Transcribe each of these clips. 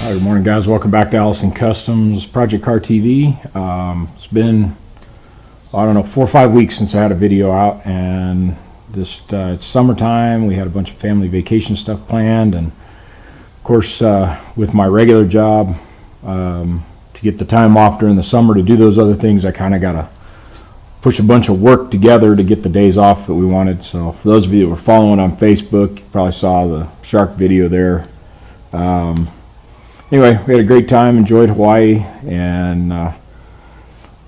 Hi, good morning, guys. Welcome back to Allison Customs Project Car TV. It's been, I don't know, 4 or 5 weeks since I had a video out, and just it's summertime. We had a bunch of family vacation stuff planned, and of course, with my regular job, to get the time off during the summer to do those other things, I kind of got to push a bunch of work together to get the days off that we wanted. So for those of you that were following on Facebook, you probably saw the shark video there. Anyway, we had a great time, enjoyed Hawaii, and now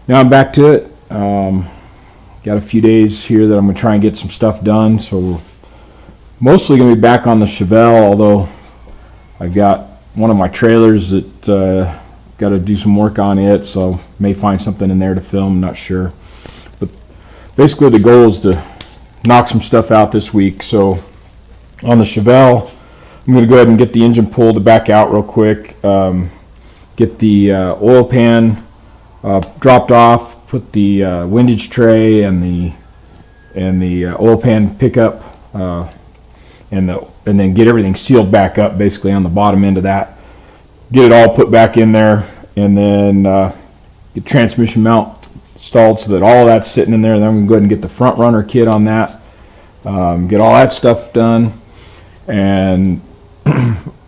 I'm back to it. Got a few days here that I'm going to try and get some stuff done, so we're mostly going to be back on the Chevelle, although I've got one of my trailers that got to do some work on it, so may find something in there to film, not sure. But basically the goal is to knock some stuff out this week. So on the Chevelle, I'm going to go ahead and get the engine pulled back out real quick, get the oil pan dropped off, put the windage tray and the oil pan pickup, and then get everything sealed back up basically on the bottom end of that. Get it all put back in there, and then get transmission mount installed so that all of that's sitting in there. And then I'm going to go ahead and get the front runner kit on that, get all that stuff done. And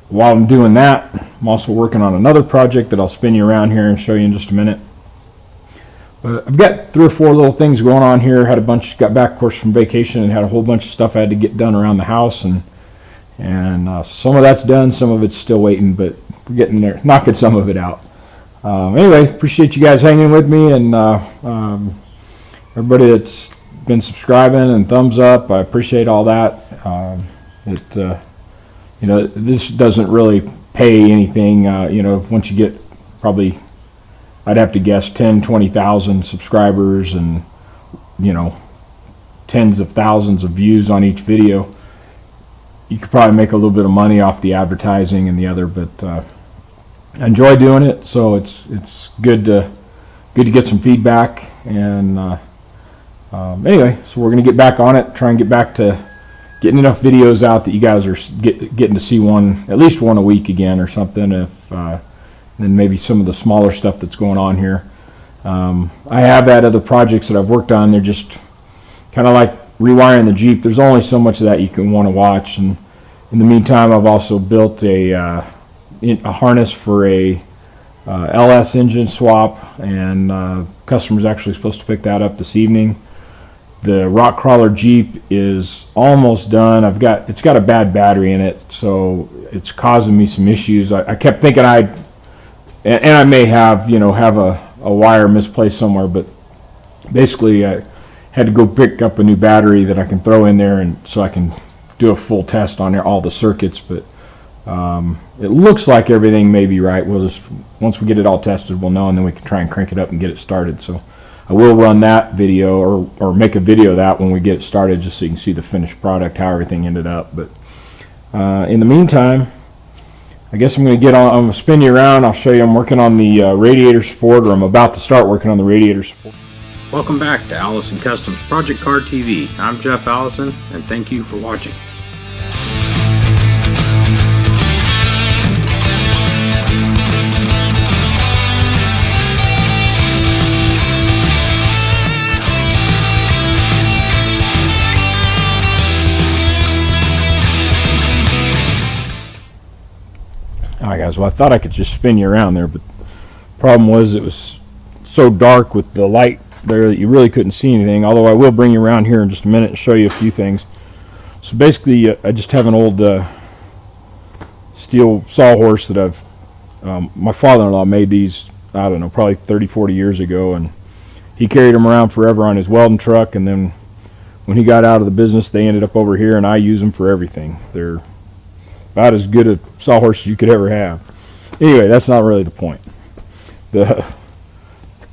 while I'm doing that, I'm also working on another project that I'll spin you around here and show you in just a minute. But I've got 3 or 4 little things going on here. Got back, of course, from vacation and had a whole bunch of stuff I had to get done around the house, and some of that's done, some of it's still waiting, but we're getting there, knocking some of it out. Anyway, appreciate you guys hanging with me, and everybody that's been subscribing and thumbs up, I appreciate all that. You know, this doesn't really pay anything. You know, once you get probably, I'd have to guess 10-20,000 subscribers and, you know, tens of thousands of views on each video, you could probably make a little bit of money off the advertising and the other, but I enjoy doing it, so it's good to get some feedback. And anyway, so we're gonna get back on it, try and get back to getting enough videos out that you guys are getting to see at least one a week again or something. Then maybe some of the smaller stuff that's going on here. I have had other projects that I've worked on. They're just kind of like rewiring the Jeep. There's only so much of that you can want to watch. And in the meantime, I've also built a harness for a LS engine swap, and customer's actually supposed to pick that up this evening. The rock crawler Jeep is almost done. It's got a bad battery in it, so it's causing me some issues. I kept thinking and I may have a wire misplaced somewhere, but basically I had to go pick up a new battery that I can throw in there, and so I can do a full test on all the circuits. But it looks like everything may be right. We'll just, once we get it all tested, we'll know, and then we can try and crank it up and get it started. So I will run that video, or make a video of that when we get it started, just so you can see the finished product, how everything ended up. But in the meantime, I guess I'm going to spin you around. I'll show you I'm working on the radiator support, or I'm about to start working on the radiator support. Welcome back to Allison Customs Project Car TV. I'm Jeff Allison, and thank you for watching. Alright guys, well I thought I could just spin you around there, but the problem was it was so dark with the light there that you really couldn't see anything, although I will bring you around here in just a minute and show you a few things. So basically I just have an old steel sawhorse that my father-in-law made these, I don't know, probably 30-40 years ago, and he carried them around forever on his welding truck, and then when he got out of the business they ended up over here, and I use them for everything. They're about as good a sawhorse as you could ever have. Anyway, that's not really the point.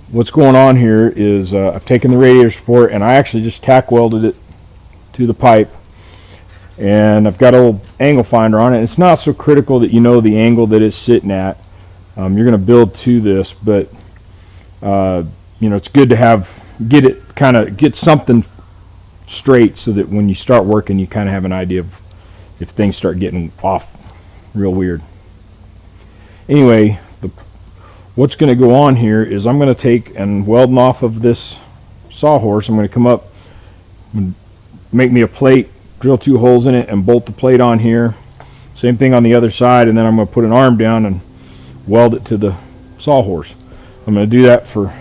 What's going on here is I've taken the radiator support and I actually just tack welded it to the pipe, and I've got a little angle finder on it. It's not so critical that you know the angle that it's sitting at. You're going to build to this, but you know, it's good to get something straight so that when you start working you kind of have an idea of if things start getting off real weird. Anyway, what's going to go on here is I'm going to take and welding off of this sawhorse. I'm going to come up and make me a plate, drill 2 holes in it, and bolt the plate on here. Same thing on the other side, and then I'm going to put an arm down and weld it to the sawhorse. I'm going to do that for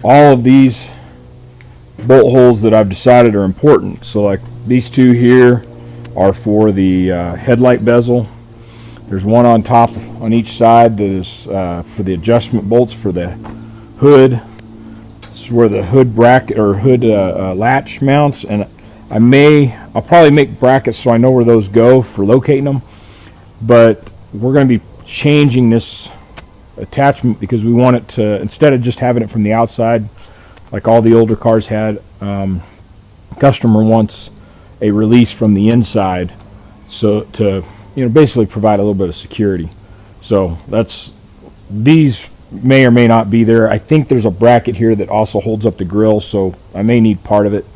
all of these bolt holes that I've decided are important. So like these 2 here are for the headlight bezel. There's one on top on each side that is for the adjustment bolts for the hood. This is where the hood bracket or hood latch mounts, and I'll probably make brackets so I know where those go for locating them. But we're going to be changing this attachment because we want it to, instead of just having it from the outside like all the older cars had, customer wants a release from the inside, so to basically provide a little bit of security. So these may or may not be there. I think there's a bracket here that also holds up the grill, so I may need part of it.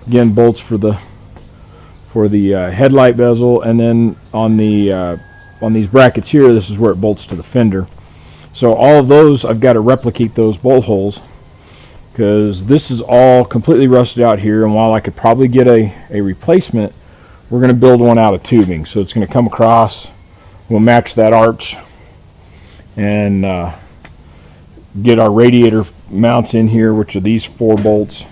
Again, bolts for the headlight bezel, and then on these brackets here, this is where it bolts to the fender. So all of those, I've got to replicate those bolt holes, because this is all completely rusted out here, and while I could probably get a replacement, we're going to build one out of tubing. So it's going to come across, we'll match that arch, and get our radiator mounts in here, which are these 4 bolts.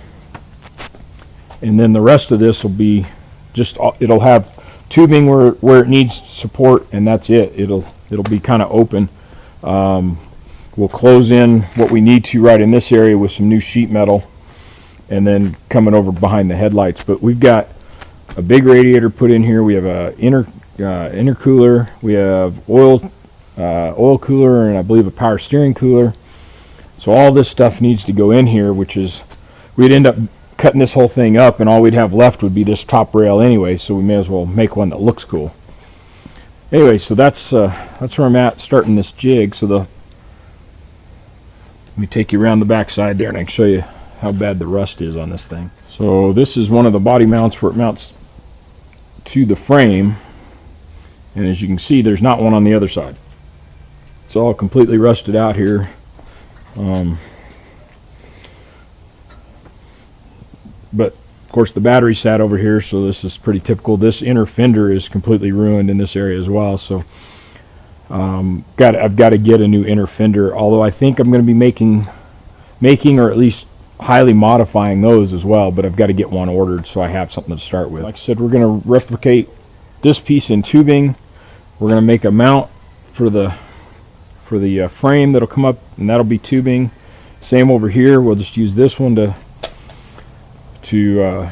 And then the rest of this will be just, it'll have tubing where it needs support, and that's it. It'll be kind of open. We'll close in what we need to right in this area with some new sheet metal, and then coming over behind the headlights. But we've got a big radiator put in here. We have a intercooler. We have oil cooler, and I believe a power steering cooler. So all this stuff needs to go in here, which is, we'd end up cutting this whole thing up, and all we'd have left would be this top rail anyway, so we may as well make one that looks cool. Anyway, so that's where I'm at starting this jig. So let me take you around the back side there, and I can show you how bad the rust is on this thing. So this is one of the body mounts where it mounts to the frame, and as you can see, there's not one on the other side. It's all completely rusted out here. But of course the battery sat over here, so this is pretty typical. This inner fender is completely ruined in this area as well, so I've got to get a new inner fender, although I think I'm going to be making or at least highly modifying those as well, but I've got to get one ordered so I have something to start with. Like I said, we're going to replicate this piece in tubing. We're going to make a mount for the frame that'll come up, and that'll be tubing. Same over here. We'll just use this one to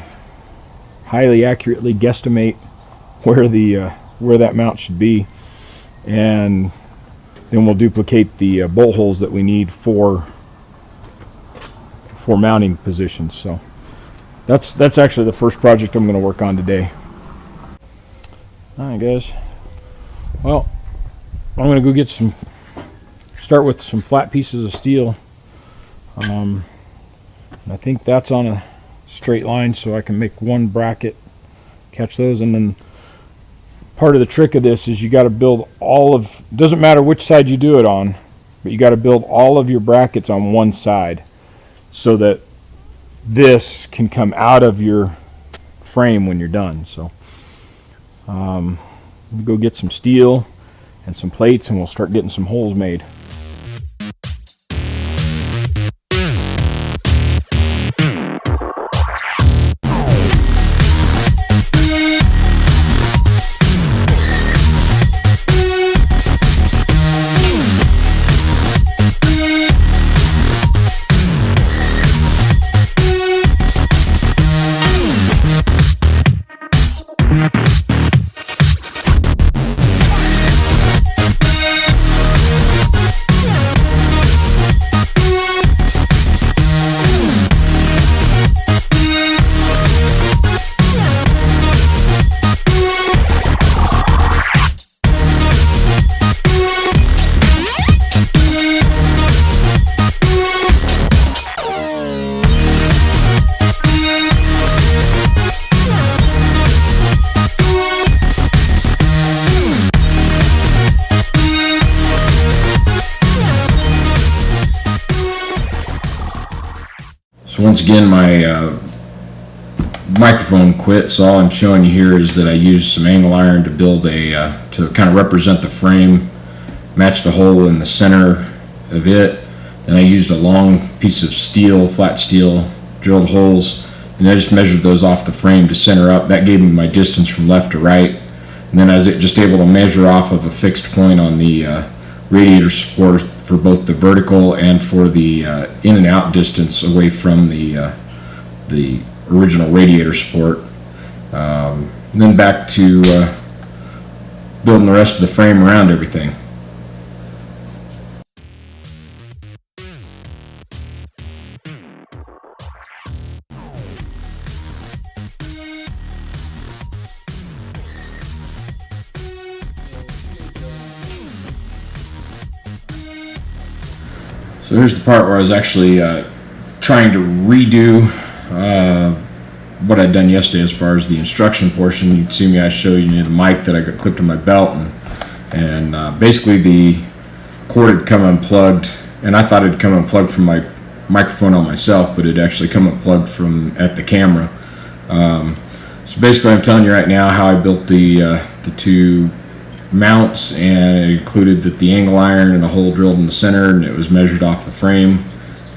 highly accurately guesstimate where that mount should be, and then we'll duplicate the bolt holes that we need for mounting positions. So that's actually the first project I'm going to work on today. Alright guys, well, I'm going to go start with some flat pieces of steel. I think that's on a straight line, so I can make one bracket, catch those, and then part of the trick of this is you got to build doesn't matter which side you do it on, but you got to build all of your brackets on one side so that this can come out of your frame when you're done. So we'll go get some steel and some plates, and we'll start getting some holes made. once again, my microphone quit, so all I'm showing you here is that I used some angle iron to build to kind of represent the frame, match the hole in the center of it. Then I used a long piece of steel, flat steel, drilled holes, and I just measured those off the frame to center up. That gave me my distance from left to right. And then I was just able to measure off of a fixed point on the radiator support for both the vertical and for the in and out distance away from the original radiator support. Then back to building the rest of the frame around everything. So here's the part where I was actually trying to redo what I'd done yesterday as far as the instruction portion. You'd see me, I show you the mic that I got clipped on my belt, and basically the cord had come unplugged, and I thought it had come unplugged from my microphone on myself, but it actually come unplugged from at the camera. So basically I'm telling you right now how I built the two mounts, and it included that the angle iron and a hole drilled in the center, and it was measured off the frame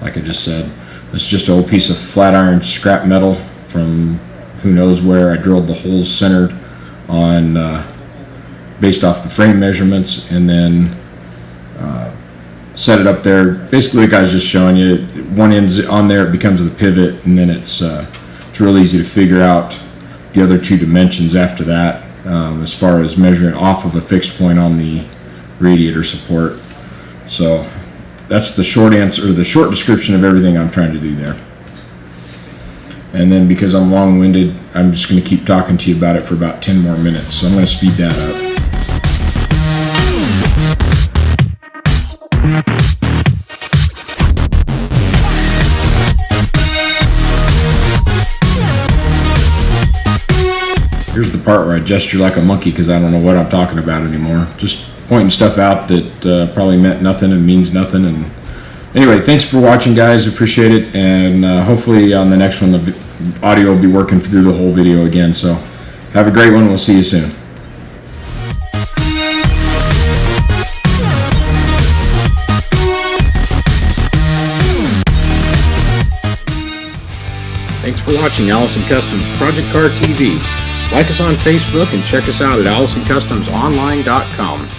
like I just said. It's just an old piece of flat iron scrap metal from who knows where. I drilled the holes centered on based off the frame measurements, and then set it up there basically like I was just showing you. One end's on there, it becomes the pivot, and then it's real easy to figure out the other two dimensions after that. As far as measuring off of a fixed point on the radiator support. So that's the short answer, or the short description of everything I'm trying to do there. And then because I'm long-winded, I'm just going to keep talking to you about it for about 10 more minutes. So I'm going to speed that up. Here's the part where I gesture like a monkey because I don't know what I'm talking about anymore. Just pointing stuff out that probably meant nothing and means nothing. And anyway, thanks for watching, guys. Appreciate it. And hopefully on the next one, the audio will be working through the whole video again. So have a great one. We'll see you soon. Thanks for watching Allison Customs Project Car TV. Like us on Facebook and check us out at AllisonCustomsOnline.com.